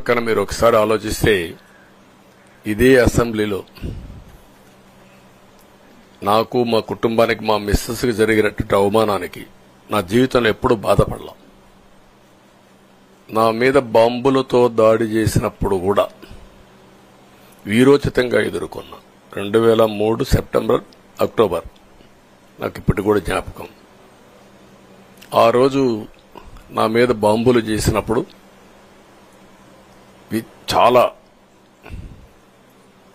పక్కన మీరు ఒకసారి ఆలోచిస్తే ఇదే అసెంబ్లీలో నాకు మా కుటుంబానికి మా మిస్సెస్కి జరిగినటువంటి అవమానానికి నా జీవితంలో ఎప్పుడూ బాధపడలా. నా మీద బాంబులతో దాడి చేసినప్పుడు కూడా వీరోచితంగా ఎదుర్కొన్నా. 2003 సెప్టెంబర్ అక్టోబర్ నాకు ఇప్పటికి కూడా జ్ఞాపకం. ఆ రోజు నా మీద బాంబులు చేసినప్పుడు చాలా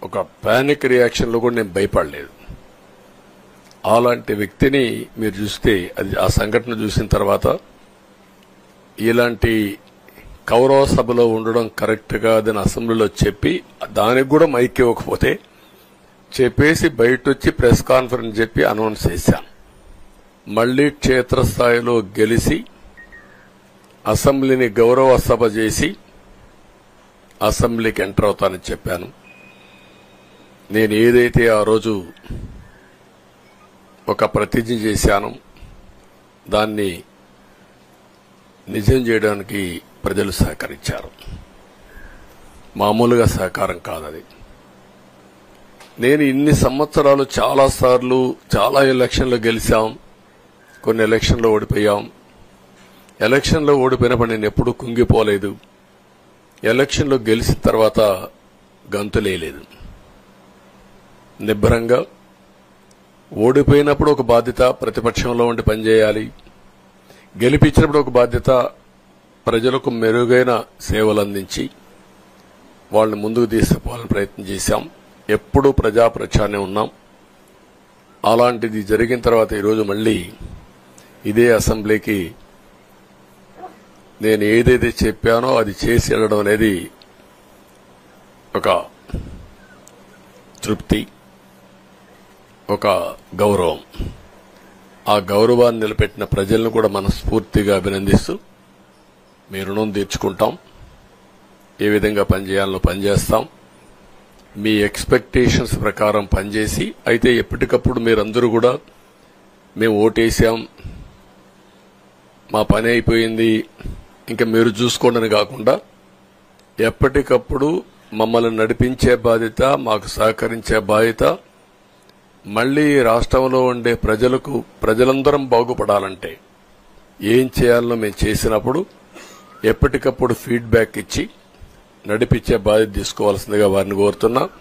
ఒక పానిక్ రియాక్షన్లో కూడా నేను భయపడలేదు. అలాంటి వ్యక్తిని మీరు చూస్తే అది ఆ సంఘటన చూసిన తర్వాత ఇలాంటి కౌరవ సభలో ఉండడం కరెక్ట్ కాదని అసెంబ్లీలో చెప్పి దానికి కూడా మైక్ ఇవ్వకపోతే చెప్పేసి బయట వచ్చి ప్రెస్ కాన్ఫరెన్స్ చెప్పి అనౌన్స్ చేశాను. మళ్లీ క్షేత్రస్థాయిలో గెలిచి అసెంబ్లీని గౌరవ సభ చేసి అసెంబ్లీకి ఎంటర్ అవుతానని చెప్పాను. నేను ఏదైతే ఆ రోజు ఒక ప్రతిజ్ఞ చేశాను దాన్ని నిజం చేయడానికి ప్రజలు సహకరించారు. మామూలుగా సహకారం కాదది. నేను ఇన్ని సంవత్సరాలు చాలాసార్లు చాలా ఎలక్షన్లు గెలిచాం, కొన్ని ఎలక్షన్లో ఓడిపోయాం. ఎలక్షన్లో ఓడిపోయినప్పుడు నేను ఎప్పుడూ కుంగిపోలేదు. ఎలక్షన్లో గెలిచిన తర్వాత గంతులేయలేదు. నిబ్బరంగా ఓడిపోయినప్పుడు ఒక బాధ్యత ప్రతిపక్షంలో ఉండి పనిచేయాలి, గెలిపించినప్పుడు ఒక బాధ్యత ప్రజలకు మెరుగైన సేవలు అందించి వాళ్ళని ముందుకు తీసుకుపోవాలని ప్రయత్నం చేశాం. ఎప్పుడూ ప్రజాప్రచారనే ఉన్నాం. అలాంటిది జరిగిన తర్వాత ఈరోజు మళ్లీ ఇదే అసెంబ్లీకి నేను ఏదైతే చెప్పానో అది చేసి వెళ్ళడం అనేది ఒక తృప్తి, ఒక గౌరవం. ఆ గౌరవాన్ని నిలబెట్టిన ప్రజలను కూడా మనస్ఫూర్తిగా అభినందిస్తూ మీ రుణం తీర్చుకుంటాం. ఏ విధంగా పనిచేయాలో పనిచేస్తాం. మీ ఎక్స్పెక్టేషన్స్ ప్రకారం పనిచేసి అయితే ఎప్పటికప్పుడు మీరందరూ కూడా మేము ఓటేసాం, మా పని అయిపోయింది, ఇంకా మీరు చూసుకోండి కాకుండా ఎప్పటికప్పుడు మమ్మల్ని నడిపించే బాధ్యత, మాకు సహకరించే బాధ్యత, మళ్లీ రాష్ట్రంలో ఉండే ప్రజలందరం బాగుపడాలంటే ఏం చేయాలో మేము చేసినప్పుడు ఎప్పటికప్పుడు ఫీడ్బ్యాక్ ఇచ్చి నడిపించే బాధ్యత తీసుకోవాల్సిందిగా వారిని కోరుతున్నా.